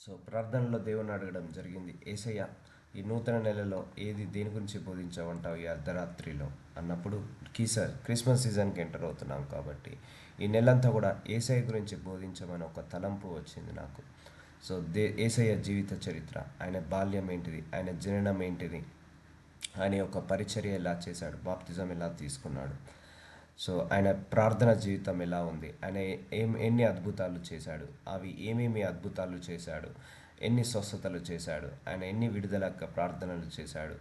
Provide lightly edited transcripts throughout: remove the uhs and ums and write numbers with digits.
So ప్రార్థనలో దేవుని అడగడం జరిగింది, ఏసయ్య ఈ నూతన నెలలో దేని గురించి బోధించమంటావు ఈ అర్ధరాత్రిలో అన్నప్పుడు క్రిస్మస్ సీజన్కి ఎంటర్ అవుతున్నాం కాబట్టి ఈ నెలంతా కూడా ఏసయ్య గురించి బోధించమని ఒక తలంపు వచ్చింది నాకు. సో ఏసయ్య జీవిత చరిత్ర, ఆయన బాల్యం ఏంటిది, ఆయన జననం ఏంటిది, ఆయన యొక్క పరిచర్య ఎలా చేశాడు, బాప్తిజం ఎలా తీసుకున్నాడు, సో ఆయన ప్రార్థన జీవితం ఎలా ఉంది, ఆయన ఎన్ని అద్భుతాలు చేశాడు, అవి ఏమేమి అద్భుతాలు చేశాడు, ఎన్ని స్వస్థతలు చేశాడు, ఆయన ఎన్ని విడుదల ప్రార్థనలు చేశాడు,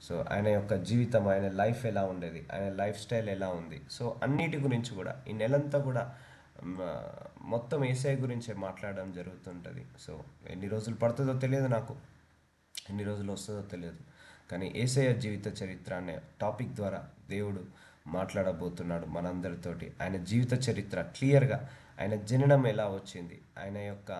సో ఆయన యొక్క జీవితం, ఆయన లైఫ్ ఎలా ఉండేది, ఆయన లైఫ్ స్టైల్ ఎలా ఉంది, సో అన్నిటి గురించి కూడా ఈ నెలంతా కూడా మ, మొత్తం ఏసఐ గురించే మాట్లాడడం జరుగుతుంటుంది. సో ఎన్ని రోజులు పడుతుందో తెలియదు నాకు, ఎన్ని రోజులు వస్తుందో తెలియదు, కానీ యేసయ్య జీవిత చరిత్ర అనే టాపిక్ ద్వారా దేవుడు మాట్లాడబోతున్నాడు మనందరితోటి. ఆయన జీవిత చరిత్ర క్లియర్గా, ఆయన జననం ఎలా వచ్చింది, ఆయన యొక్క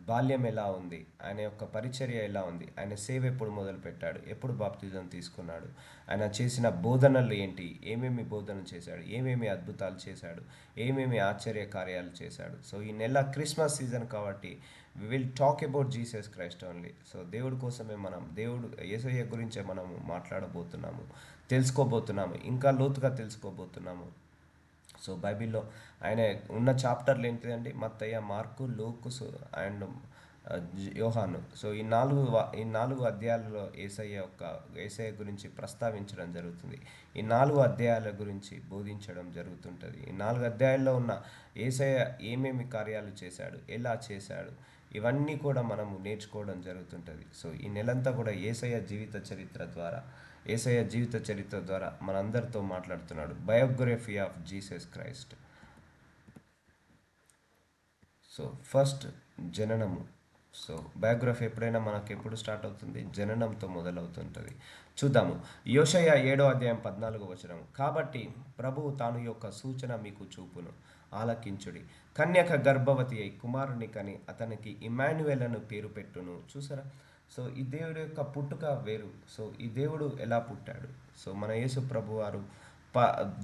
బాల్యం ఎలా ఉంది, ఆయన యొక్క పరిచర్య ఎలా ఉంది, ఆయన సేవ ఎప్పుడు మొదలుపెట్టాడు, ఎప్పుడు బాప్తిజం తీసుకున్నాడు, ఆయన చేసిన బోధనలు ఏంటి, ఏమేమి బోధన చేశాడు, ఏమేమి అద్భుతాలు చేశాడు, ఏమేమి ఆశ్చర్య కార్యాలు చేశాడు. సో ఈ నెల క్రిస్మస్ సీజన్ కాబట్టి we will talk about Jesus Christ only. So దేవుడి కోసమే దేవుడు యేసయ్య గురించే మనము మాట్లాడబోతున్నాము, తెలుసుకోబోతున్నాము, ఇంకా లోతుగా తెలుసుకోబోతున్నాము. సో బైబిల్లో ఆయన ఉన్న చాప్టర్లు ఏంటిదండి, మత్తయ్య, మార్కు, లూకు అండ్ యోహాను. సో ఈ నాలుగు అధ్యాయాలలో ఏసయ్య గురించి ప్రస్తావించడం జరుగుతుంది. ఈ 4 అధ్యాయాల గురించి బోధించడం జరుగుతుంటుంది. ఈ 4 అధ్యాయాల్లో ఉన్న ఏసయ్య ఏమేమి కార్యాలు చేశాడు, ఎలా చేశాడు, ఇవన్నీ కూడా మనము నేర్చుకోవడం జరుగుతుంటుంది. సో ఈ నెలంతా కూడా ఏసయ్య జీవిత చరిత్ర ద్వారా మనందరితో మాట్లాడుతున్నాడు. Biography of Jesus Christ. So first జననము. సో బయోగ్రఫీ ఎప్పుడైనా మనకు ఎప్పుడు స్టార్ట్ అవుతుంది, జననంతో మొదలవుతుంటుంది. చూద్దాము. యోషయ 7:14 కాబట్టి ప్రభువు తాను యొక్క సూచన మీకు చూపును, ఆలకించుడి. కన్యక గర్భవతి అయి కుమారుని కని అతనికి ఇమాన్యుయేల్ అను పేరు పెట్టును. చూసారా? సో ఈ దేవుడి యొక్క పుట్టుక వేరు. సో ఈ దేవుడు ఎలా పుట్టాడు? సో మన యేసు ప్రభు వారు ప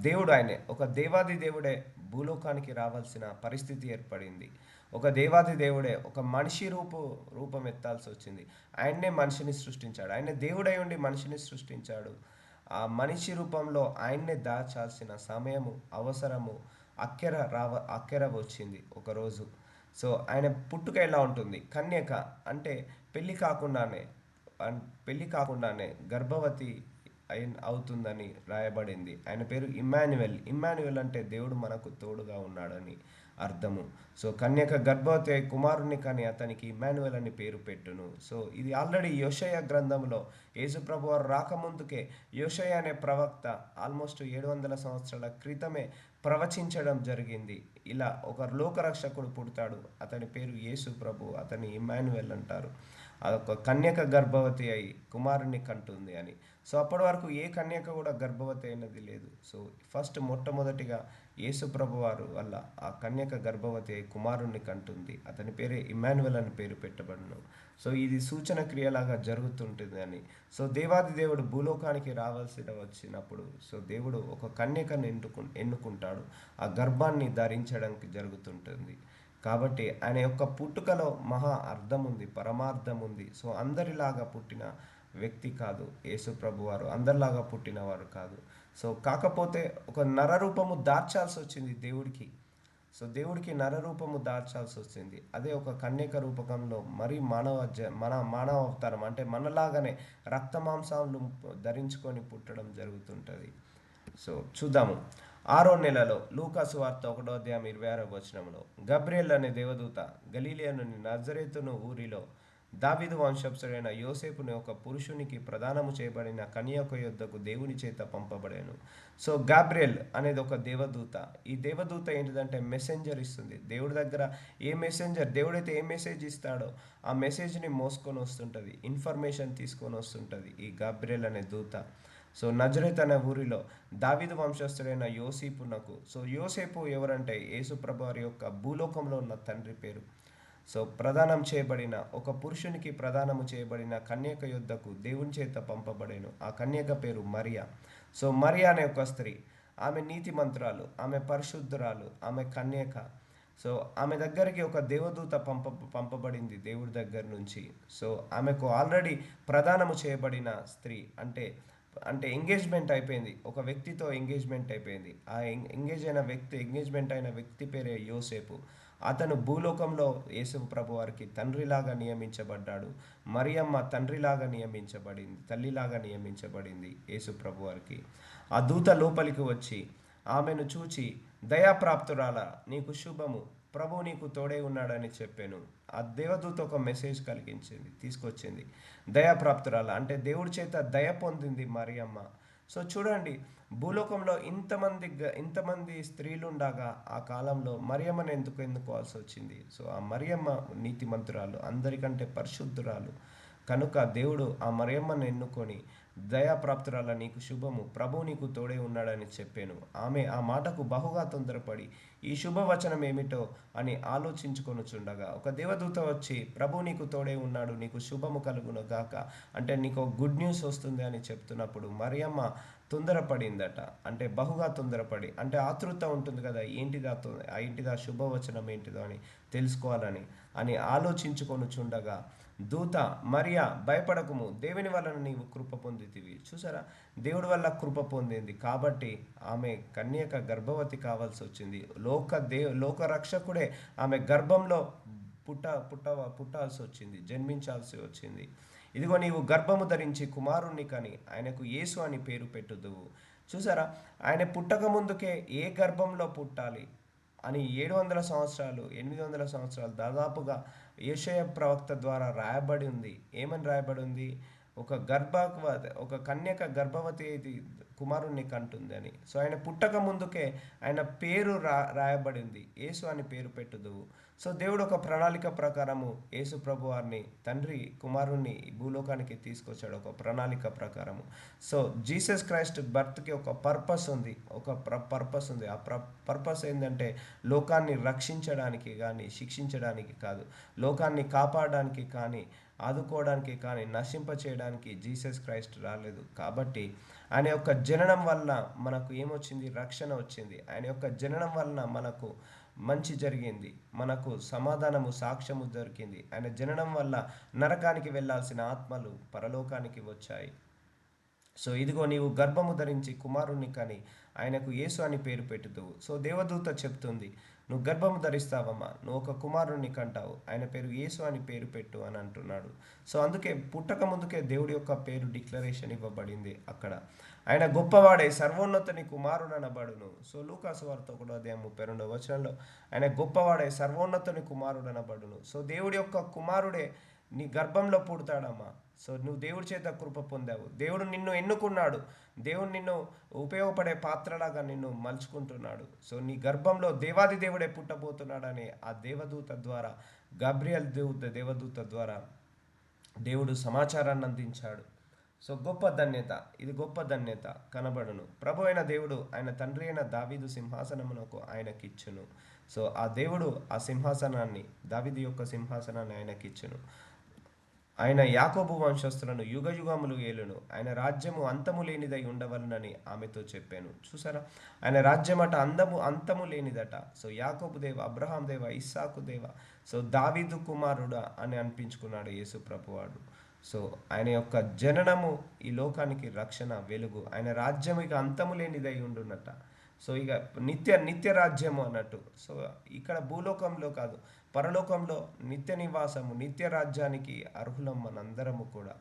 దేవుడు ఆయనే, ఒక దేవాది దేవుడే భూలోకానికి రావాల్సిన పరిస్థితి ఏర్పడింది. ఒక దేవాది దేవుడే ఒక మనిషి రూపం ఎత్తాల్సి వచ్చింది. ఆయన్నే మనిషిని సృష్టించాడు, ఆయన దేవుడై ఉండి మనిషిని సృష్టించాడు. ఆ మనిషి రూపంలో ఆయన్నే దాచాల్సిన సమయము, అవసరము అక్కెర వచ్చింది ఒకరోజు. సో ఆయన పుట్టుక ఎలా ఉంటుంది? కన్యక అంటే పెళ్ళి కాకుండానే గర్భవతి అవుతుందని రాయబడింది. ఆయన పేరు ఇమ్మాన్యుయల్. ఇమ్మాన్యుయల్ అంటే దేవుడు మనకు తోడుగా ఉన్నాడని అర్థము. సో కన్యక గర్భవతి అయి కుమారుని కానీ అతనికి ఇమ్మాన్యుయల్ అని పేరు పెట్టును. సో ఇది ఆల్రెడీ యోషయ గ్రంథంలో యేసుప్రభు వారు రాకముందుకే యోషయ అనే ప్రవక్త ఆల్మోస్ట్ 700 సంవత్సరాల క్రితమే ప్రవచించడం జరిగింది. ఇలా ఒక లోకరక్షకుడు పుడతాడు, అతని పేరు యేసు ప్రభు, అతని ఇమ్మాన్యుయల్ అంటారు. అదొక కన్యక గర్భవతి అయి కుమారుని కంటుంది అని. సో అప్పటి వరకు ఏ కన్యక కూడా గర్భవతి అయినది లేదు. సో మొట్టమొదటిగా యేసు ప్రభు వారు వల్ల ఆ కన్యక గర్భవతి అయి కుమారుణ్ణి కంటుంది, అతని పేరే ఇమ్మాన్యుయల్ అని పేరు పెట్టబడును. సో ఇది సూచన క్రియలాగా జరుగుతుంటుంది అని. సో దేవాది దేవుడు భూలోకానికి వచ్చినప్పుడు సో దేవుడు ఒక కన్యకను ఎన్నుకుంటాడు, ఆ గర్భాన్ని ధరించడానికి జరుగుతుంటుంది. కాబట్టి ఆయన యొక్క పుట్టుకలో మహా అర్థం ఉంది, పరమార్థం ఉంది. సో అందరిలాగా పుట్టిన వ్యక్తి కాదు యేసు ప్రభు వారు, అందరిలాగా పుట్టినవారు కాదు. సో కాకపోతే ఒక నరరూపము దాల్చాల్సి వచ్చింది దేవుడికి. సో దేవుడికి నరరూపము దాల్చాల్సి వచ్చింది. అదే ఒక కన్యక రూపకంలో మరి మానవ అవతారం అంటే మనలాగానే రక్త మాంసాలు ధరించుకొని పుట్టడం జరుగుతుంటుంది. సో చూద్దాము. 6వ నెలలో లూకా సువార్త 1:26 గబ్రియెల్ అనే దేవదూత గలీలియనుని నజరేతును ఊరిలో దావీదు వంశస్థుడైన యోసేపుని ఒక పురుషునికి ప్రదానము చేయబడిన కన్యక యొద్దకు దేవుని చేత పంపబడాను. సో గాబ్రియెల్ అనేది ఒక దేవదూత. ఈ దేవదూత ఏంటిదంటే మెసెంజర్ ఇస్తుంది. దేవుడి దగ్గర దేవుడైతే ఏ మెసేజ్ ఇస్తాడో ఆ మెసేజ్ని మోసుకొని వస్తుంటుంది, ఇన్ఫర్మేషన్ తీసుకొని వస్తుంటుంది ఈ గాబ్రియెల్ అనే దూత. సో నజరేత్ అనే ఊరిలో దావీదు వంశస్థుడైన యోసేపునకు. సో యోసేపు ఎవరంటే యేసుప్రభు వారి యొక్క భూలోకంలో ఉన్న తండ్రి పేరు. సో ఒక పురుషునికి ప్రదానము చేయబడిన కన్యక యొద్దకు దేవుని చేత పంపబడేను. ఆ కన్యక పేరు మరియా. సో మరియా అనే ఒక స్త్రీ, ఆమె నీతిమంతురాలు, ఆమె పరిశుద్ధురాలు, ఆమె కన్యక. సో ఆమె దగ్గరికి ఒక దేవదూత పంపబడింది దేవుడి దగ్గర నుంచి. సో ఆమెకు ఆల్రెడీ ప్రదానము చేయబడిన స్త్రీ, అంటే అంటే ఎంగేజ్మెంట్ అయిపోయింది, ఒక వ్యక్తితో ఎంగేజ్మెంట్ అయిపోయింది. ఆ ఎంగేజ్మెంట్ అయిన వ్యక్తి పేరే యోసేపు. అతను భూలోకంలో యేసు ప్రభు వారికి తండ్రిలాగా నియమించబడ్డాడు. మరియమ్మ తండ్రిలాగా నియమించబడింది, తల్లిలాగా నియమించబడింది యేసు ప్రభు వారికి. ఆ దూత లోపలికి వచ్చి ఆమెను చూచి, దయాప్రాప్తురాలా, నీకు శుభము, ప్రభు నీకు తోడే ఉన్నాడని చెప్పాను. ఆ దేవదూత ఒక మెసేజ్ తీసుకొచ్చింది. దయాప్రాప్తురాల అంటే దేవుడి చేత దయ పొందింది మరియమ్మ. సో చూడండి, భూలోకంలో ఇంతమంది స్త్రీలు ఉండగా ఆ కాలంలో మరియమ్మను ఎందుకు ఎన్నుకోవాల్సి వచ్చింది? సో ఆ మరియమ్మ నీతిమంతురాలు, అందరికంటే పరిశుద్ధురాలు. కనుక దేవుడు ఆ మరియమ్మను ఎన్నుకొని, దయాప్రాప్తురాల నీకు శుభము, ప్రభు నీకు తోడే ఉన్నాడని చెప్పాను. ఆమె ఆ మాటకు బహుగా తొందరపడి ఈ శుభవచనం ఏమిటో అని ఆలోచించుకొనుచుండగా ఒక దేవదూత వచ్చి, ప్రభు నీకు తోడే ఉన్నాడు, నీకు శుభము కలుగును గాక, అంటే నీకు గుడ్ న్యూస్ వస్తుంది అని చెప్తున్నప్పుడు మరియమ్మ తొందరపడిందట. అంటే బహుగా తొందరపడి, అంటే ఆతృత ఉంటుంది కదా, ఏంటిదా శుభవచనం ఏంటిదో అని తెలుసుకోవాలని ఆలోచించుకొనుచుండగా దూత, మరియా భయపడకుము, దేవుని వలన నీవు కృప పొందితివి. చూసారా, దేవుడి వల్ల కృప పొందింది కాబట్టి ఆమె కన్యక గర్భవతి కావాల్సి వచ్చింది. లోక రక్షకుడే ఆమె గర్భంలో పుట్టాల్సి వచ్చింది, జన్మించాల్సి వచ్చింది. ఇదిగో నీవు గర్భము ధరించి కుమారుణ్ణి కని ఆయనకు యేసు అని పేరు పెట్టుదువు. చూసారా, ఆయన పుట్టక ముందుకే ఏ గర్భంలో పుట్టాలి అని 700 సంవత్సరాలు 800 సంవత్సరాలు దాదాపుగా యెషయా ప్రవక్త ద్వారా రాయబడి ఉంది. ఏమని రాయబడి ఉంది? ఒక కన్యక గర్భవతి అయితే కుమారుణ్ణి కంటుంది అని. సో ఆయన పుట్టక ముందుకే ఆయన పేరు రాయబడింది, యేసు అని పేరు పెట్టుదువు. సో దేవుడు ఒక ప్రణాళిక ప్రకారము యేసు ప్రభు వారిని, తండ్రి కుమారుణ్ణి భూలోకానికి తీసుకొచ్చాడు ఒక ప్రణాళిక ప్రకారము. సో జీసస్ క్రైస్ట్ బర్త్కి ఒక పర్పస్ ఉంది, పర్పస్ ఉంది. ఆ పర్పస్ ఏంటంటే లోకాన్ని రక్షించడానికి కానీ శిక్షించడానికి కాదు, లోకాన్ని కాపాడడానికి కానీ ఆదుకోవడానికి కానీ నశింప చేయడానికి జీసస్ క్రైస్ట్ రాలేదు. కాబట్టి ఆయన యొక్క జననం వలన మనకు ఏమొచ్చింది? రక్షణ వచ్చింది. ఆయన యొక్క జననం వలన మనకు మంచి జరిగింది, మనకు సమాధానము, సాక్ష్యము దొరికింది. ఆయన జననం వల్ల నరకానికి వెళ్ళాల్సిన ఆత్మలు పరలోకానికి వచ్చాయి. సో ఇదిగో నీవు గర్భము ధరించి కుమారుణ్ణి కని ఆయనకు యేసు అని పేరు పెట్టుదువు. సో దేవదూత చెప్తుంది, నువ్వు గర్భము ధరిస్తావమ్మా, నువ్వు ఒక కుమారుణ్ణి కంటావు, ఆయన పేరు యేసు అని పేరు పెట్టు అని అంటున్నాడు. సో అందుకే పుట్టక ముందుకే దేవుడి యొక్క పేరు డిక్లరేషన్ ఇవ్వబడింది అక్కడ. ఆయన గొప్పవాడే, సర్వోన్నతుని కుమారుడనబడును. సో లూకాసు వార్త 1:32 ఆయన గొప్పవాడే, సర్వోన్నతుని కుమారుడనబడును. సో దేవుడి యొక్క కుమారుడే నీ గర్భంలో పుడతాడమ్మా. సో నువ్వు దేవుడి చేత కృప పొందావు, దేవుడు నిన్ను ఎన్నుకున్నాడు, దేవుడు నిన్ను ఉపయోగపడే పాత్రలాగా నిన్ను మలుచుకుంటున్నాడు. సో నీ గర్భంలో దేవాది దేవుడే పుట్టబోతున్నాడని ఆ దేవదూత ద్వారా, దేవదూత ద్వారా దేవుడు సమాచారాన్ని అందించాడు. సో ఇది గొప్ప ధన్యత కనబడును. ప్రభు అయిన దేవుడు ఆయన తండ్రి అయిన దావీదు సింహాసనమునకు ఆయనకిచ్చును. సో ఆ దేవుడు ఆ సింహాసనాన్ని, దావీదు యొక్క సింహాసనాన్ని ఆయనకిచ్చును. ఆయన యాకోబు వంశస్థులను యుగయుగములు ఏలును, ఆయన రాజ్యము అంతము లేనిదై ఉండవలనని ఆమెతో చెప్పాను. చూసారా, ఆయన రాజ్యమట అంతము లేనిదట. సో యాకోబు దేవ, అబ్రహాం దేవ, ఇస్సాకు దేవ, సో దావీదు కుమారుడా అని అనిపించుకున్నాడు యేసు ప్రభువాడు. సో ఆయన యొక్క జననము ఈ లోకానికి రక్షణ, వెలుగు. ఆయన రాజ్యం ఇక అంతము లేనిదై ఉండునట. సో ఇక నిత్య రాజ్యము అన్నట్టు. సో ఇక్కడ భూలోకంలో కాదు, పరలోకంలో నిత్య నివాసము, నిత్య రాజ్యానికి అర్హులం మనందరము కూడా.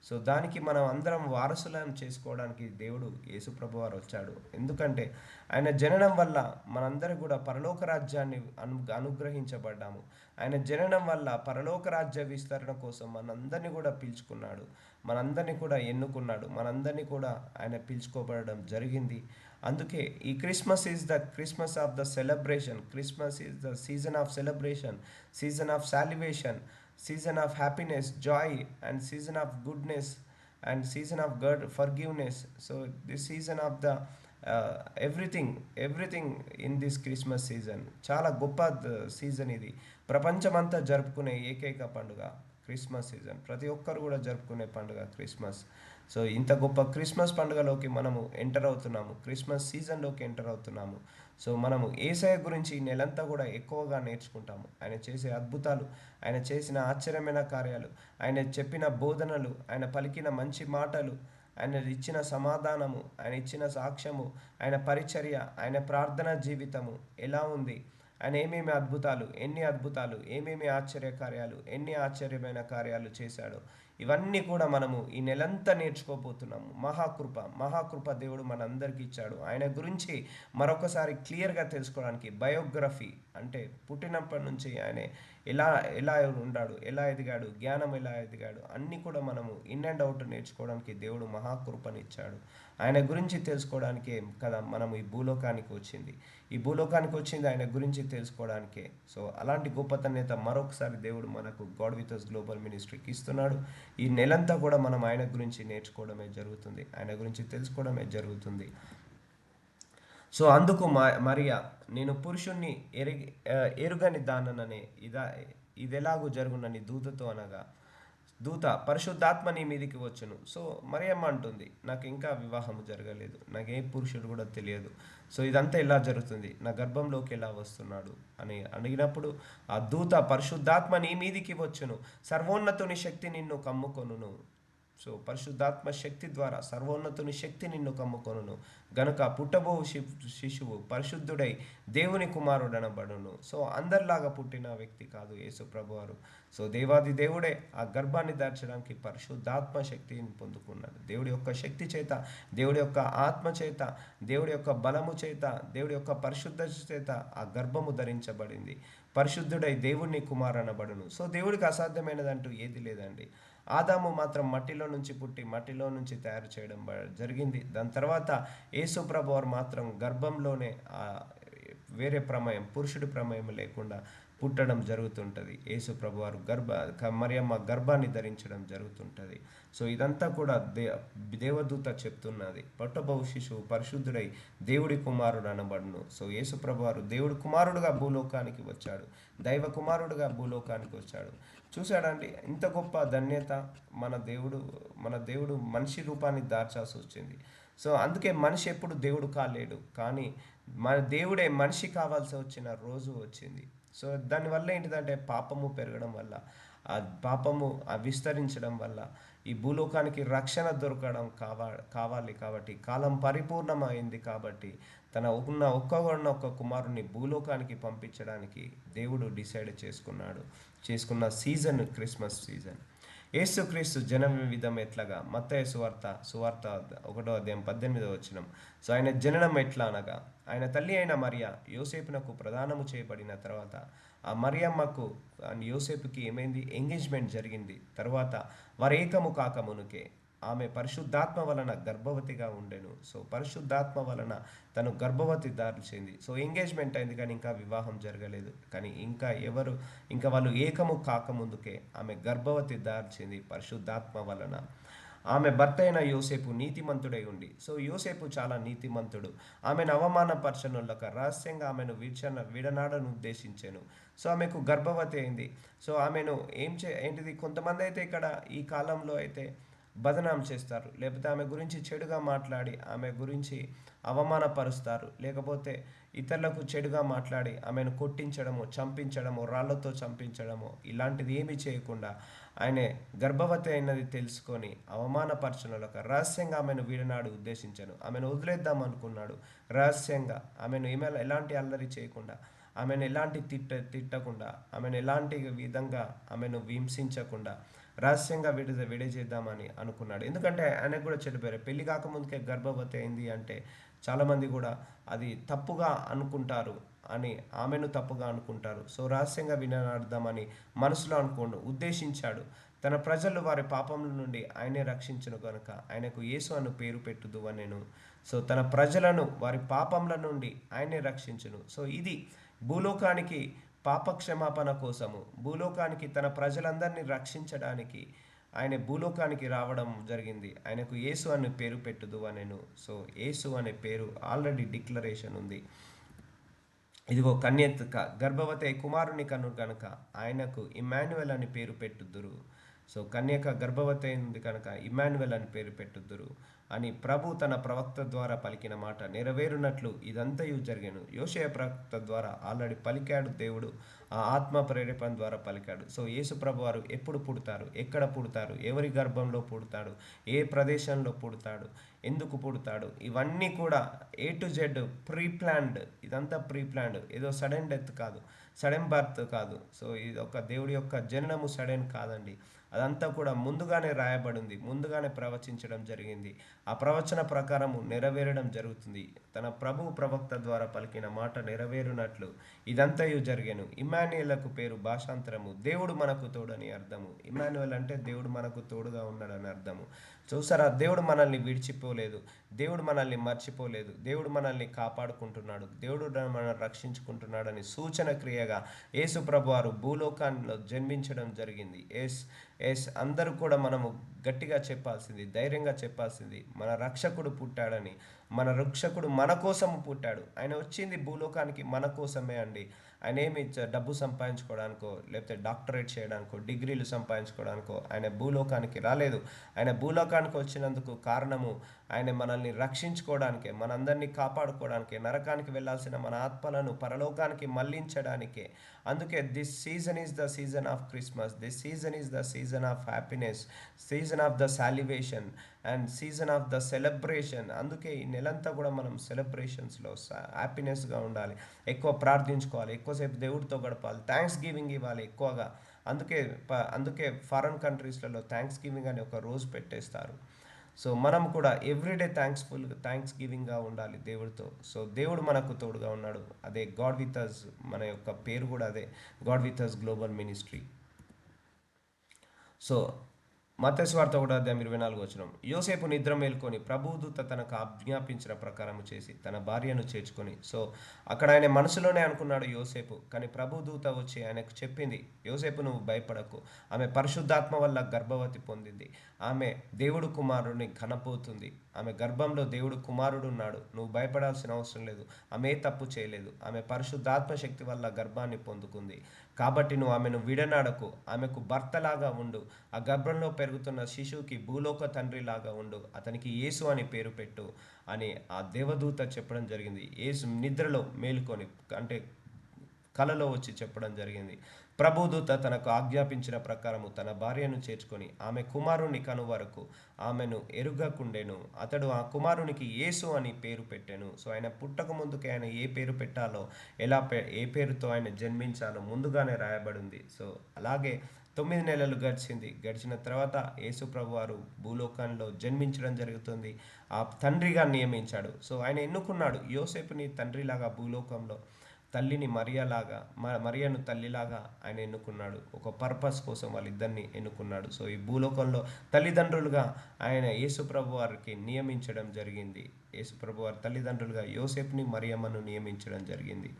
సో దానికి మనం అందరం వారసులను చేసుకోవడానికి దేవుడు యేసుప్రభు వారు వచ్చాడు. ఎందుకంటే ఆయన జననం వల్ల మనందరూ కూడా పరలోక రాజ్యాన్ని అనుగ్రహించబడ్డాము. ఆయన జననం వల్ల పరలోక రాజ్య విస్తరణ కోసం మనందరినీ కూడా పిలుచుకున్నాడు, మనందరినీ కూడా ఎన్నుకున్నాడు, మనందరినీ కూడా ఆయన పిలుచుకోబడడం జరిగింది. అందుకే ఈ Christmas of the celebration. Christmas is the season of celebration, season of salvation, season of happiness, joy, and season of goodness, and season of God forgiveness. So this season of the everything in this Christmas season చాలా గొప్ప season ఇది. ప్రపంచమంతా జరుపుకునే ఏకైక పండుగ Christmas season. ప్రతి ఒక్కరు కూడా జరుపుకునే పండుగ క్రిస్మస్. సో ఇంత గొప్ప క్రిస్మస్ పండుగలోకి మనము ఎంటర్ అవుతున్నాము, క్రిస్మస్ సీజన్లోకి ఎంటర్ అవుతున్నాము. సో మనము యేసయ్య గురించి ఈ నెలంతా కూడా ఎక్కువగా నేర్చుకుంటాము. ఆయన చేసే అద్భుతాలు, ఆయన చేసిన ఆశ్చర్యమైన కార్యాలు, ఆయన చెప్పిన బోధనలు, ఆయన పలికిన మంచి మాటలు, ఆయన ఇచ్చిన సమాధానము, ఆయన ఇచ్చిన సాక్ష్యము, ఆయన పరిచర్య, ఆయన ప్రార్థనా జీవితము ఎలా ఉంది, ఆయన ఏమేమి అద్భుతాలు, ఎన్ని అద్భుతాలు, ఏమేమి ఆశ్చర్య కార్యాలు, ఎన్ని ఆశ్చర్యమైన కార్యాలు చేశాడో ఇవన్నీ కూడా మనము ఈ నెలంతా నేర్చుకోబోతున్నాము. మహాకృప, మహాకృప దేవుడు మనందరికీ ఇచ్చాడు. ఆయన గురించి మరొకసారి క్లియర్గా తెలుసుకోవడానికి బయోగ్రఫీ, అంటే పుట్టినప్పటి నుంచి ఆయన ఎలా ఎలా ఉన్నాడు, ఎలా ఎదిగాడు, జ్ఞానం ఎలా ఎదిగాడు, అన్నీ కూడా మనము ఇన్ అండ్ అవుట్ నేర్చుకోవడానికి దేవుడు మహాకృపనిచ్చాడు. ఆయన గురించి తెలుసుకోవడానికే కదా మనం ఈ భూలోకానికి వచ్చింది. ఈ భూలోకానికి వచ్చింది ఆయన గురించి తెలుసుకోవడానికే. సో అలాంటి గొప్పతనత మరొకసారి దేవుడు మనకు గాడ్ విత్ అస్ గ్లోబల్ మినిస్ట్రీకి ఇస్తున్నాడు. ఈ నెలంతా కూడా మనం ఆయన గురించి నేర్చుకోవడమే జరుగుతుంది, ఆయన గురించి తెలుసుకోవడమే జరుగుతుంది. సో అందుకు మరియా, నేను పురుషుణ్ణి ఎరుగని దానననే ఇదెలాగూ జరుగునని దూతతో అనగా, దూత పరిశుద్ధాత్మ నీ మీదికి వచ్చును. సో మరియమ్మ అంటుంది, నాకు ఇంకా వివాహం జరగలేదు, నాకు ఏ పురుషుడు కూడా తెలియదు, సో ఇదంతా ఎలా జరుగుతుంది, నా గర్భంలోకి ఎలా వస్తున్నాడు అని అడిగినప్పుడు, ఆ దూత పరిశుద్ధాత్మ నీ మీదికి వచ్చును, సర్వోన్నతుని శక్తి నిన్ను కమ్ముకొనును. సో పరిశుద్ధాత్మ శక్తి ద్వారా సర్వోన్నతుని శక్తి నిన్ను కమ్ముకొనును గనుక పుట్టబో శిశువు పరిశుద్ధుడై దేవుని కుమారుడనబడును. సో అందరిలాగా పుట్టిన వ్యక్తి కాదు యేసు ప్రభువారు. సో దేవాది దేవుడే ఆ గర్భాన్ని దాల్చడానికి పరిశుద్ధాత్మ శక్తిని పొందుకున్నాడు. దేవుడి యొక్క శక్తి చేత, దేవుడి యొక్క ఆత్మ చేత, దేవుడి యొక్క బలము చేత, దేవుడి యొక్క పరిశుద్ధ చేత ఆ గర్భము ధరించబడింది. పరిశుద్ధుడై దేవుణ్ణి కుమారనబడును. సో దేవుడికి అసాధ్యమైనదంటూ ఏది లేదండి. ఆదాము మాత్రం మట్టిలో నుంచి పుట్టి మట్టిలో నుంచి తయారు చేయడం జరిగింది. దాని తర్వాత యేసు ప్రభువారు మాత్రం గర్భంలోనే వేరే ప్రమేయం, పురుషుడి ప్రమేయం లేకుండా పుట్టడం జరుగుతుంటుంది. యేసు ప్రభువారు మరియమ్మ గర్భాన్ని ధరించడం జరుగుతుంటుంది. సో ఇదంతా కూడా దేవదూత చెప్తున్నది. పుట్టబోవు శిశువు పరిశుద్ధుడై దేవుడి కుమారుడు అనబడును. సో యేసు ప్రభువారు దేవుడి కుమారుడుగా భూలోకానికి వచ్చాడు, దైవ కుమారుడుగా భూలోకానికి వచ్చాడు. చూశాడండి, ఇంత గొప్ప ధన్యత మన దేవుడు మనిషి రూపాన్ని దాల్చాల్సి వచ్చింది. సో అందుకే మనిషి ఎప్పుడు దేవుడు కాలేడు, కానీ మన దేవుడే మనిషి కావాల్సి వచ్చిన రోజు వచ్చింది. సో దానివల్ల ఏంటిదంటే పాపము పెరగడం వల్ల, ఆ పాపము విస్తరించడం వల్ల ఈ భూలోకానికి రక్షణ దొరకడం కావాలి కాబట్టి, కాలం పరిపూర్ణమైంది కాబట్టి తన ఒక్క కుమారుని భూలోకానికి పంపించడానికి దేవుడు డిసైడ్ చేసుకున్న సీజన్ క్రిస్మస్ సీజన్. యేసుక్రీస్తు జనం విధం ఎట్లగా మత్తయి సువార్త 1:18. సో ఆయన జననం ఎట్లా అనగా, ఆయన తల్లి అయిన మరియా యోసేపునకు ప్రదానము చేయబడిన తర్వాత ఆ మరియమ్మకు అండ్ యోసేపుకి ఏమైంది, ఎంగేజ్మెంట్ జరిగింది. తర్వాత వారు ఏకము కాకమునుకే ఆమె పరిశుద్ధాత్మ వలన గర్భవతిగా ఉండెను. సో పరిశుద్ధాత్మ వలన తను గర్భవతి దాల్చింది. సో ఎంగేజ్మెంట్ అయింది కానీ ఇంకా వివాహం జరగలేదు. కానీ ఇంకా వాళ్ళు ఏకము కాకముందుకే ఆమె గర్భవతి దాల్చింది పరిశుద్ధాత్మ వలన. ఆమె భర్త అయిన యోసేపు నీతిమంతుడై ఉండి, సో యోసేపు చాలా నీతిమంతుడు, ఆమెను అవమానపరచనులక రహస్యంగా ఆమెను విడనాడను ఉద్దేశించాను. సో ఆమెకు గర్భవతి అయింది. సో ఆమెను ఏంటిది, కొంతమంది అయితే ఇక్కడ ఈ కాలంలో అయితే బదనాం చేస్తారు, లేకపోతే ఆమె గురించి చెడుగా మాట్లాడి ఆమె గురించి అవమానపరుస్తారు, లేకపోతే ఇతరులకు చెడుగా మాట్లాడి ఆమెను కొట్టించడము, చంపించడము, రాళ్లతో చంపించడము, ఇలాంటిది ఏమీ చేయకుండా ఆయన గర్భవతి అయినది తెలుసుకొని అవమానపరచనులకు రహస్యంగా ఆమెను వీడనాడు ఉద్దేశించాను. ఆమెను వదిలేద్దాం అనుకున్నాడు రహస్యంగా, ఆమెను ఎలాంటి అల్లరి చేయకుండా, ఆమెను ఎలాంటి తిట్టకుండా, ఆమెను ఎలాంటి విధంగా ఆమెను హింసించకుండా రహస్యంగా విడచేద్దామని అనుకున్నాడు. ఎందుకంటే ఆయనకు కూడా చెడిపోయారు, పెళ్లి కాకముందుకే గర్భవతి అయింది అంటే చాలామంది కూడా అది తప్పుగా అనుకుంటారు అని, ఆమెను తప్పుగా అనుకుంటారు. సో రహస్యంగా వినడామని మనసులో ఉద్దేశించాడు. తన ప్రజలు వారి పాపముల నుండి ఆయనే రక్షించును కనుక ఆయనకు యేసు అను పేరు పెట్టుదు అనేను. సో తన ప్రజలను వారి పాపముల నుండి ఆయనే రక్షించును. సో ఇది భూలోకానికి పాపక్షమాపణ కోసము, భూలోకానికి తన ప్రజలందరినీ రక్షించడానికి ఆయన భూలోకానికి రావడం జరిగింది. ఆయనకు యేసు అనే పేరు పెట్టుదు అనేను. సో యేసు అనే పేరు ఆల్రెడీ డిక్లరేషన్ ఉంది. ఇదిగో గర్భవతి అయి కుమారుని కను కనుక ఆయనకు ఇమ్మాన్యుయల్ అని పేరు పెట్టుదురు. సో కన్యక గర్భవతి అయింది కనుక ఇమ్మాన్యుయల్ అని పేరు పెట్టుదురు అని ప్రభు తన ప్రవక్త ద్వారా పలికిన మాట నెరవేరునట్లు ఇదంతయు జరిగాను. యోషేయ ప్రవక్త ద్వారా ఆల్రెడీ పలికాడు దేవుడు, ఆ ఆత్మ ప్రేరేపణ ద్వారా పలికాడు. సో యేసు ప్రభు వారు ఎప్పుడు పుడతారు, ఎక్కడ పుడతారు, ఎవరి గర్భంలో పుడతాడు, ఏ ప్రదేశంలో పుడతాడు, ఎందుకు పుడతాడు, ఇవన్నీ కూడా A to Z pre planned. ఇదంతా ప్రీ ప్లాన్డ్, ఏదో సడన్ డెత్ కాదు, సడన్ బర్త్ కాదు. సో ఇది ఒక దేవుడి యొక్క జననము సడన్ కాదండి. అదంతా కూడా ముందుగానే రాయబడింది, ముందుగానే ప్రవచించడం జరిగింది. ఆ ప్రవచన ప్రకారము నెరవేరడం జరుగుతుంది. తన ప్రభు ప్రవక్త ద్వారా పలికిన మాట నెరవేరునట్లు ఇదంతయు జరిగాను. ఇమ్మాన్యుయేలకు పేరు భాషాంతరము దేవుడు మనకు తోడని అర్థము. ఇమ్మాన్యుయేల్ అంటే దేవుడు మనకు తోడుగా ఉన్నాడని అర్థము. చూసారా, దేవుడు మనల్ని విడిచిపోలేదు, దేవుడు మనల్ని మర్చిపోలేదు, దేవుడు మనల్ని కాపాడుకుంటున్నాడు, దేవుడు మనల్ని రక్షించుకుంటున్నాడని సూచన క్రియగా యేసు ప్రభు వారు భూలోకంలో జన్మించడం జరిగింది. అందరూ కూడా మనము గట్టిగా చెప్పాల్సింది, ధైర్యంగా చెప్పాల్సింది, మన రక్షకుడు పుట్టాడని. మన రక్షకుడు మన కోసము పుట్టాడు. ఆయన వచ్చింది భూలోకానికి మన కోసమే అండి. ఆయన ఏమి డబ్బు సంపాదించుకోవడానికో, లేకపోతే డాక్టరేట్ చేయడానికో, డిగ్రీలు సంపాదించుకోవడానికో ఆయన భూలోకానికి రాలేదు. ఆయన భూలోకానికి వచ్చినందుకు కారణము ఆయన మనల్ని రక్షించుకోవడానికే, మనందరినీ కాపాడుకోవడానికే, నరకానికి వెళ్ళాల్సిన మన ఆత్మలను పరలోకానికి మళ్లించడానికే. అందుకే this season is the season of Christmas, this season is the season of happiness, season of the salvation and season of the celebration. అందుకే ఈ నెలంతా కూడా మనం సెలబ్రేషన్స్లో హ్యాపీనెస్గా ఉండాలి, ఎక్కువ ప్రార్థించుకోవాలి, ఎక్కువసేపు దేవుడితో గడపాలి, థ్యాంక్స్ గివింగ్ ఇవ్వాలి ఎక్కువగా. అందుకే ఫారెన్ కంట్రీస్లలో థ్యాంక్స్ గివింగ్ అని ఒక రోజు పెట్టేస్తారు. సో మనం కూడా ఎవ్రీడే థ్యాంక్స్ గివింగ్గా ఉండాలి దేవుడితో. సో దేవుడు మనకు తోడుగా ఉన్నాడు. అదే గాడ్ విత్ అస్, మన యొక్క పేరు కూడా అదే, God with us global ministry. So మత్తయి సువార్త 1:24 యోసేపు నిద్ర మేల్కొని ప్రభుదూత తనకు ఆజ్ఞాపించిన ప్రకారం చేసి తన భార్యను చేర్చుకొని. సో అక్కడ ఆయన మనసులోనే అనుకున్నాడు యోసేపు, కానీ ప్రభుదూత వచ్చి ఆయనకు చెప్పింది, యోసేపు నువ్వు భయపడకు, ఆమె పరిశుద్ధాత్మ వల్ల గర్భవతి పొందింది, ఆమె దేవుడు కుమారుడిని కనపోతుంది, ఆమె గర్భంలో దేవుడు కుమారుడు ఉన్నాడు, నువ్వు భయపడాల్సిన అవసరం లేదు, ఆమె తప్పు చేయలేదు, ఆమె పరిశుద్ధాత్మ శక్తి వల్ల గర్భాన్ని పొందుకుంది, కాబట్టి నువ్వు ఆమెను విడనాడకు, ఆమెకు భర్తలాగా ఉండు, ఆ గర్భంలో పెరుగుతున్న శిశువుకి భూలోక తండ్రిలాగా ఉండు, అతనికి యేసు అని పేరు పెట్టు అని ఆ దేవదూత చెప్పడం జరిగింది. యేసు నిద్రలో మేలుకొని, అంటే కలలో వచ్చి చెప్పడం జరిగింది. ప్రభుదూత తనకు ఆజ్ఞాపించిన ప్రకారము తన భార్యను చేర్చుకొని ఆమె కుమారుని కను వరకు ఆమెను ఎరుగకుండెను. అతడు ఆ కుమారునికి యేసు అని పేరు పెట్టెను. సో ఆయన పుట్టక ముందుకే ఆయన ఏ పేరు పెట్టాలో, ఏ పేరుతో ఆయన జన్మించాలో ముందుగానే రాయబడింది. సో అలాగే 9 నెలలు గడిచిన తర్వాత యేసు ప్రభు వారు భూలోకంలో జన్మించడం జరుగుతుంది. ఆ తండ్రిగా నియమించాడు. సో ఆయన ఎన్నుకున్నాడు యోసేపుని తండ్రిలాగా, భూలోకంలో తల్లిని మరియను తల్లిలాగా ఆయన ఎన్నుకున్నాడు. ఒక పర్పస్ కోసం వాళ్ళిద్దరిని ఎన్నుకున్నాడు. సో ఈ భూలోకంలో తల్లిదండ్రులుగా ఆయన యేసుప్రభు వారికి నియమించడం జరిగింది. యేసుప్రభు వారి తల్లిదండ్రులుగా యోసేపుని, మరియమ్మను నియమించడం జరిగింది.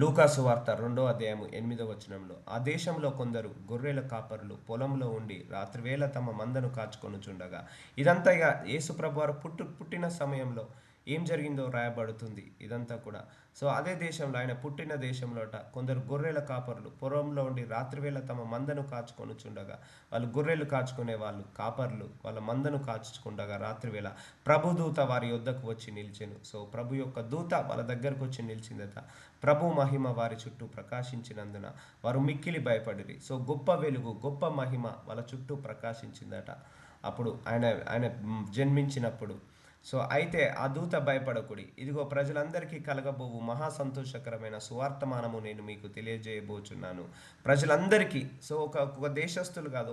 లూకాసు వార్త 2:8 ఆ దేశంలో కొందరు గొర్రెల కాపరులు పొలంలో ఉండి రాత్రివేళ తమ మందను కాచుకొనుచుండగా. ఇదంతా ఇక యేసుప్రభు వారు పుట్టిన సమయంలో ఏం జరిగిందో రాయబడుతుంది ఇదంతా కూడా. సో అదే దేశంలో, ఆయన పుట్టిన దేశంలోట కొందరు గొర్రెల కాపరులు పొలంలో ఉండి రాత్రివేళ తమ మందను కాచుకొనుచుండగా. వాళ్ళు గొర్రెలు కాచుకునే వాళ్ళు, కాపర్లు వాళ్ళ మందను కాచుకుండగా రాత్రివేళ ప్రభుదూత వారి యొద్దకు వచ్చి నిలిచెను. సో ప్రభు యొక్క దూత వాళ్ళ దగ్గరకు వచ్చి నిలిచిందట. ప్రభు మహిమ వారి చుట్టూ ప్రకాశించినందున వారు మిక్కిలి భయపడిరి. సో గొప్ప వెలుగు, గొప్ప మహిమ వాళ్ళ చుట్టూ ప్రకాశించిందట అప్పుడు ఆయన జన్మించినప్పుడు. సో అయితే ఆ దూత భయపడకుడి, ఇదిగో ప్రజలందరికీ కలగబోవు మహా సంతోషకరమైన సువార్తమానము నేను మీకు తెలియజేయబోచున్నాను. ప్రజలందరికీ. సో ఒక దేశస్తులు కాదు,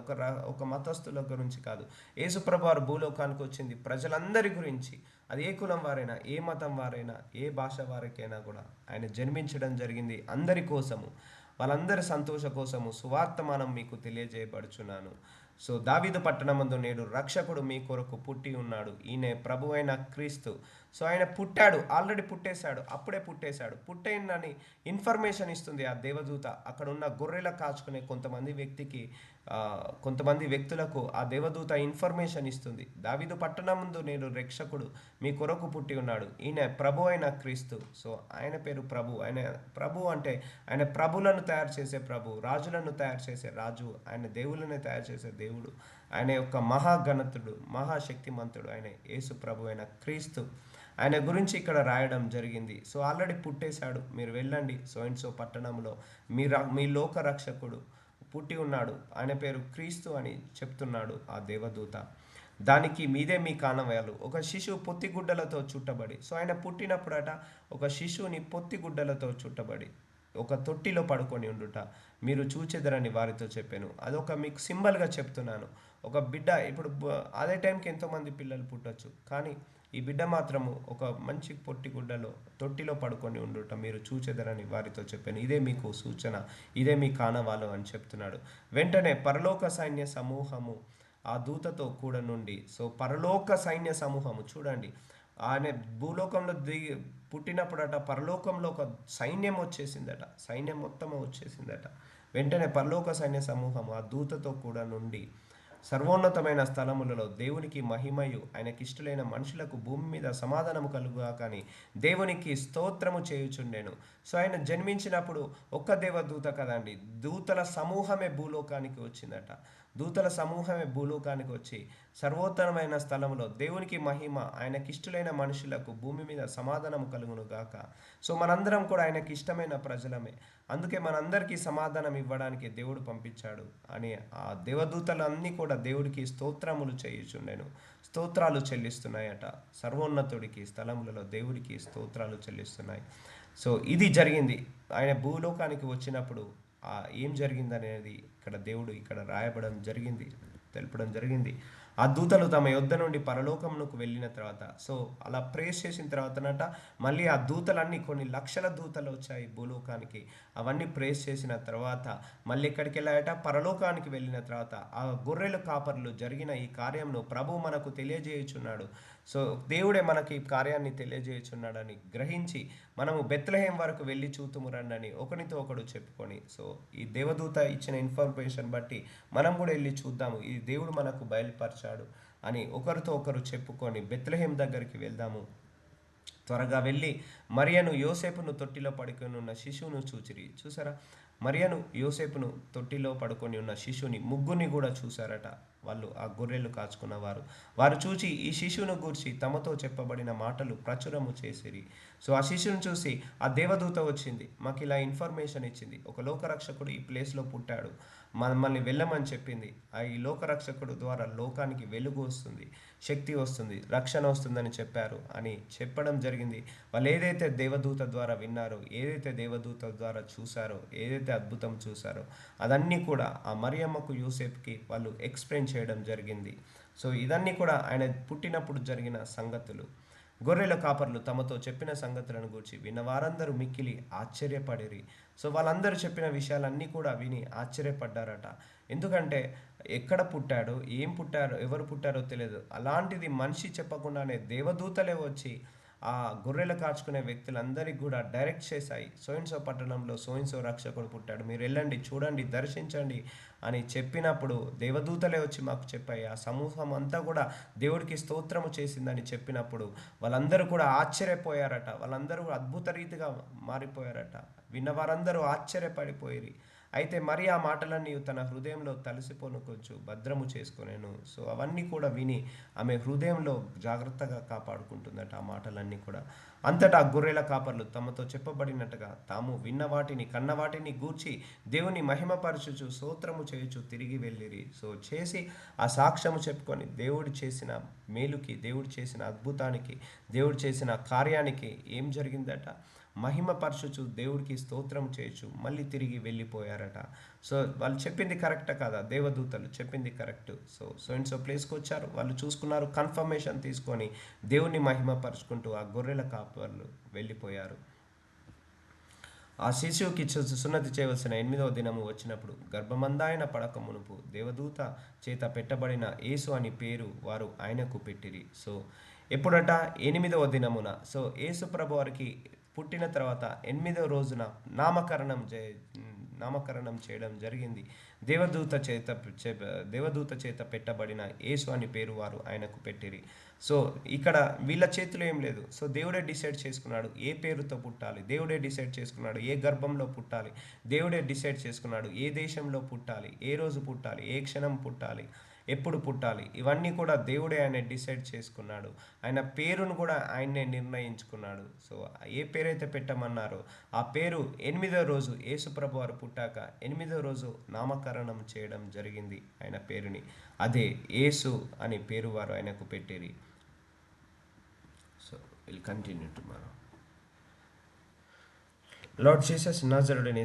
ఒక మతస్థుల గురించి కాదు. యేసుప్రభు వారు భూలోకానికి వచ్చింది ప్రజలందరి గురించి. అది ఏ కులం వారైనా, ఏ మతం వారైనా, ఏ భాష వారికైనా కూడా ఆయన జన్మించడం జరిగింది అందరి కోసము, వాళ్ళందరి సంతోష కోసము సువార్తమానం మీకు తెలియజేయబడుచున్నాను. సో దావీదు పట్టణమందు నేడు రక్షకుడు మీ కొరకు పుట్టి ఉన్నాడు, ఈయన ప్రభు అయిన క్రీస్తు. సో ఆయన పుట్టాడు, ఆల్రెడీ పుట్టేశాడు, అప్పుడే పుట్టేశాడు. పుట్టేనని ఇన్ఫర్మేషన్ ఇస్తుంది ఆ దేవదూత. అక్కడ ఉన్న గొర్రెల కాచుకునే కొంతమంది వ్యక్తులకు ఆ దేవదూత ఇన్ఫర్మేషన్ ఇస్తుంది. దావీదు పట్టణమందు నేను రక్షకుడు మీ కొరకు పుట్టి ఉన్నాడు, ఈయన ప్రభు అయిన క్రీస్తు. సో ఆయన పేరు ప్రభు. ఆయన ప్రభు అంటే ఆయన ప్రభులను తయారు చేసే ప్రభు, రాజులను తయారు చేసే రాజు, ఆయన దేవుళ్ళని తయారు చేసే దేవుడు, ఆయన యొక్క మహాగణతుడు, మహాశక్తిమంతుడు ఆయన యేసు ప్రభు అయిన క్రీస్తు. ఆయన గురించి ఇక్కడ రాయడం జరిగింది. సో ఆల్రెడీ పుట్టేశాడు, మీరు వెళ్ళండి సో అండ్ సో పట్టణంలో మీ లోక రక్షకుడు పుట్టి ఉన్నాడు, ఆయన పేరు క్రీస్తు అని చెప్తున్నాడు ఆ దేవదూత. దానికి మీదే మీ కానవేయాలు, ఒక శిశువు పొత్తిగుడ్డలతో చుట్టబడి. సో ఆయన పుట్టినప్పుడట ఒక శిశువుని పొత్తిగుడ్డలతో చుట్టబడి ఒక తొట్టిలో పడుకొని ఉండుట మీరు చూచెదరని వారితో చెప్పాను. అదొక మీకు సింబల్గా చెప్తున్నాను. ఒక బిడ్డ ఇప్పుడు అదే టైంకి ఎంతోమంది పిల్లలు పుట్టొచ్చు, కానీ ఈ బిడ్డ మాత్రము ఒక మంచి పొట్టిగుడ్డలో తొట్టిలో పడుకొని ఉండుట మీరు చూచెదరని వారితో చెప్పాను. ఇదే మీకు సూచన, ఇదే మీ కానవాలు అని చెప్తున్నాడు. వెంటనే పరలోక సైన్య సమూహము ఆ దూతతో కూడా నుండి. సో పరలోక సైన్య సమూహము చూడండి, ఆయన భూలోకంలో పుట్టినప్పుడట పరలోకంలో ఒక సైన్యం వచ్చేసిందట, సైన్యం మొత్తం వచ్చేసిందట. వెంటనే పరలోక సైన్య సమూహము ఆ దూతతో కూడా నుండి సర్వోన్నతమైన స్థలములలో దేవునికి మహిమయు ఆయనకిష్టులైన మనుషులకు భూమి మీద సమాధానము కలుగుగా కానీ దేవునికి స్తోత్రము చేయుచుండెను. సో ఆయన జన్మించినప్పుడు ఒక్క దేవదూత కదండి, దూతల సమూహమే భూలోకానికి వచ్చిందట. దూతల సమూహమే భూలోకానికి వచ్చి సర్వోత్తరమైన స్థలంలో దేవునికి మహిమ ఆయనకిష్టులైన మనుషులకు భూమి మీద సమాధానం కలుగును గాక. సో మనందరం కూడా ఆయనకి ఇష్టమైన ప్రజలమే, అందుకే మనందరికీ సమాధానం ఇవ్వడానికి దేవుడు పంపించాడు అని ఆ దేవదూతలు అన్నీ కూడా దేవుడికి స్తోత్రములు చేయుచుండెను, స్తోత్రాలు చెల్లిస్తున్నాయట. సర్వోన్నతుడికి స్థలములలో దేవుడికి స్తోత్రాలు చెల్లిస్తున్నాయి. సో ఇది జరిగింది. ఆయన భూలోకానికి వచ్చినప్పుడు ఏం జరిగిందనేది ఇక్కడ దేవుడు ఇక్కడ రాయబడం జరిగింది, తెలపడం జరిగింది. ఆ దూతలు తమ యొద్ద నుండి పరలోకమునకు వెళ్ళిన తర్వాత, సో అలా ప్రేస్ చేసిన తర్వాతనట మళ్ళీ ఆ దూతలన్నీ కొన్ని లక్షల దూతలు వచ్చాయి భూలోకానికి. అవన్నీ ప్రేస్ చేసిన తర్వాత మళ్ళీ ఎక్కడికి వెళ్ళాయట, పరలోకానికి వెళ్ళిన తర్వాత ఆ గొర్రెల కాపర్లు జరిగిన ఈ కార్యంను ప్రభు మనకు తెలియజేయుచున్నాడు. సో దేవుడే మనకి ఈ కార్యాన్ని తెలియజేయుచున్నాడని గ్రహించి మనము బెత్లెహేం వరకు వెళ్ళి చూతుము రండని ఒకరితో ఒకడు చెప్పుకొని, సో ఈ దేవదూత ఇచ్చిన ఇన్ఫర్మేషన్ బట్టి మనం కూడా వెళ్ళి చూద్దాము, ఈ దేవుడు మనకు బయలుపరిచాడు అని ఒకరితో ఒకరు చెప్పుకొని బెత్లెహేం దగ్గరికి వెళ్దాము. త్వరగా వెళ్ళి మరియను యోసేపును తొట్టిలో పడుకొని ఉన్న శిశువును చూచిరి. చూసారా, మరియను యోసేపును తొట్టిలో పడుకొని ఉన్న శిశువుని ముగ్గురిని కూడా చూశారట వాళ్ళు, ఆ గొర్రెలు కాచుకున్న వారు చూచి ఈ శిశువును గూర్చి తమతో చెప్పబడిన మాటలు ప్రచురము చేసిరి. సో ఆ శిశువును చూసి ఆ దేవదూత వచ్చింది, మాకు ఇలా ఇన్ఫర్మేషన్ ఇచ్చింది, ఒక లోకరక్షకుడు ఈ ప్లేస్లో పుట్టాడు, మమ్మల్ని వెళ్ళమని చెప్పింది. ఈ లోకరక్షకుడు ద్వారా లోకానికి వెలుగు వస్తుంది, శక్తి వస్తుంది, రక్షణ వస్తుందని చెప్పారు అని చెప్పడం జరిగింది. వాళ్ళు ఏదైతే దేవదూత ద్వారా విన్నారో, ఏదైతే దేవదూత ద్వారా చూసారో, ఏదైతే అద్భుతం చూసారో అదన్నీ కూడా ఆ మరియమ్మకు యూసేఫ్కి వాళ్ళు ఎక్స్ప్లెయిన్ చేయడం జరిగింది. సో ఇదన్నీ కూడా ఆయన పుట్టినప్పుడు జరిగిన సంగతులు. గొర్రెల కాపర్లు తమతో చెప్పిన సంగతులను గూర్చి విన్న వారందరూ మిక్కిలి ఆశ్చర్యపడిరి. సో వాళ్ళందరూ చెప్పిన విషయాలన్నీ కూడా విని ఆశ్చర్యపడ్డారట. ఎందుకంటే ఎక్కడ పుట్టాడో, ఏం పుట్టారో, ఎవరు పుట్టారో తెలియదు. అలాంటిది మనిషి చెప్పకుండానే దేవదూతలే వచ్చి ఆ గొర్రెలు కాచుకునే వ్యక్తులందరికీ కూడా డైరెక్ట్ చేశాయి, సోయిన్సో పట్టణంలో సోయిన్సో రక్షకుడు పుట్టాడు, మీరు వెళ్ళండి, చూడండి, దర్శించండి అని చెప్పినప్పుడు దేవదూతలే వచ్చి మాకు చెప్పాయి. ఆ సమూహం అంతా కూడా దేవుడికి స్తోత్రము చేసిందని చెప్పినప్పుడు వాళ్ళందరూ కూడా ఆశ్చర్యపోయారట. వాళ్ళందరూ అద్భుత రీతిగా మారిపోయారట. విన్న వారందరూ ఆశ్చర్యపడిపోయి, అయితే మరి ఆ మాటలన్నీ తన హృదయంలో తలసిపోను కొంచెం భద్రము చేసుకునేను. సో అవన్నీ కూడా విని ఆమె హృదయంలో జాగ్రత్తగా కాపాడుకుంటుందట ఆ మాటలన్నీ కూడా. అంతటా గొర్రెల కాపర్లు తమతో చెప్పబడినట్టుగా తాము విన్న వాటిని కన్న వాటిని గూర్చి దేవుని మహిమపరచుచు స్తోత్రము చేయుచు తిరిగి వెళ్ళిరి. సో చేసి ఆ సాక్ష్యము చెప్పుకొని దేవుడు చేసిన మేలుకి, దేవుడు చేసిన అద్భుతానికి, దేవుడు చేసిన కార్యానికి ఏం జరిగిందట, మహిమపరచుచు దేవుడికి స్తోత్రం చేయొచ్చు మళ్ళీ తిరిగి వెళ్ళిపోయారట. సో వాళ్ళు చెప్పింది కరెక్ట్ కదా, దేవదూతలు చెప్పింది కరెక్ట్. సో అండ్ సో ప్లేస్కి వచ్చారు, వాళ్ళు చూసుకున్నారు, కన్ఫర్మేషన్ తీసుకొని దేవుని మహిమపరుచుకుంటూ ఆ గొర్రెల కాపర్లు వెళ్ళిపోయారు. ఆ శిశువుకి సున్నతి చేయవలసిన 8వ దినము వచ్చినప్పుడు గర్భమందాయన పడక మునుపు దేవదూత చేత పెట్టబడిన యేసు అని పేరు వారు ఆయనకు పెట్టిరి. సో ఎప్పుడట 8వ దినమున. సో యేసు ప్రభు వారికి పుట్టిన తర్వాత 8వ రోజున నామకరణం చే నామకరణం చేయడం జరిగింది. దేవదూత చేత దేవదూత చేత పెట్టబడిన యేసు అని పేరు వారు ఆయనకు పెట్టిరి. సో ఇక్కడ వీళ్ళ చేతిలో ఏం లేదు. సో దేవుడే డిసైడ్ చేసుకున్నాడు ఏ పేరుతో పుట్టాలి, దేవుడే డిసైడ్ చేసుకున్నాడు ఏ గర్భంలో పుట్టాలి, దేవుడే డిసైడ్ చేసుకున్నాడు ఏ దేశంలో పుట్టాలి, ఏ రోజు పుట్టాలి, ఏ క్షణం పుట్టాలి, ఎప్పుడు పుట్టాలి. ఇవన్నీ కూడా దేవుడే ఆయన డిసైడ్ చేసుకున్నాడు. ఆయన పేరును కూడా ఆయన్నే నిర్ణయించుకున్నాడు. సో ఏ పేరైతే పెట్టమన్నారో ఆ పేరు 8వ రోజు యేసుప్రభు వారు పుట్టాక 8వ రోజు నామకరణం చేయడం జరిగింది ఆయన పేరుని. అదే యేసు అని పేరు వారు ఆయనకు పెట్టిరి. So will continue tomorrow. Lord Jesus నాజరుడైన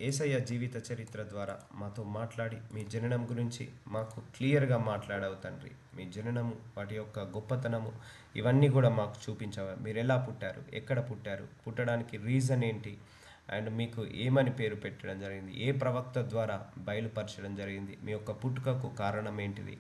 యేసయ్య జీవిత చరిత్ర ద్వారా మాతో మాట్లాడి మీ జననం గురించి మాకు క్లియర్గా మాట్లాడావు తండ్రి. మీ జననము, వాటి యొక్క గొప్పతనము ఇవన్నీ కూడా మాకు చూపించావా. మీరు ఎలా పుట్టారు, ఎక్కడ పుట్టారు, పుట్టడానికి రీజన్ ఏంటి, అండ్ మీకు ఏమని పేరు పెట్టడం జరిగింది, ఏ ప్రవక్త ద్వారా బయలుపరచడం జరిగింది, మీ యొక్క పుట్టుకకు కారణం ఏంటిది,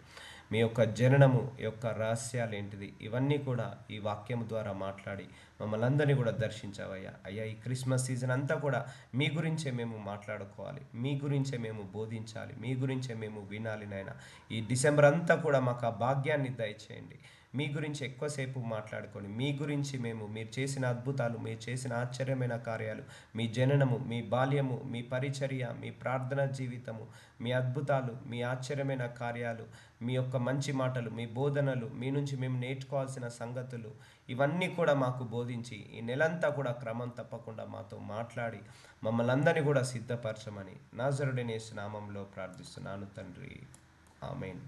మీ యొక్క జననము యొక్క రహస్యాలు ఏంటిది, ఇవన్నీ కూడా ఈ వాక్యము ద్వారా మాట్లాడి మమ్మల్ని అందరినీ కూడా దర్శించావయ్యా. అయ్యా ఈ క్రిస్మస్ సీజన్ అంతా కూడా మీ గురించే మేము మాట్లాడుకోవాలి, మీ గురించే మేము బోధించాలి, మీ గురించే మేము వినాలి నాయన. ఈ డిసెంబర్ అంతా కూడా మాకు ఆ భాగ్యాన్ని దయచేయండి. మీ గురించి ఎక్కువసేపు మాట్లాడుకొని మీ గురించి మీరు చేసిన అద్భుతాలు, మీరు చేసిన ఆశ్చర్యమైన కార్యాలు, మీ జననము, మీ బాల్యము, మీ పరిచర్య, మీ ప్రార్థన జీవితము, మీ అద్భుతాలు, మీ ఆశ్చర్యమైన కార్యాలు, మీ యొక్క మంచి మాటలు, మీ బోధనలు, మీ నుంచి మేము నేర్చుకోవాల్సిన సంగతులు ఇవన్నీ కూడా మాకు బోధించి ఈ నెలంతా కూడా క్రమం తప్పకుండా మాతో మాట్లాడి మమ్మల్ని అందరినీ కూడా సిద్ధపరచమని నాజరుడైన యేసు నామంలో ప్రార్థిస్తున్నాను తండ్రి. ఆమేన్.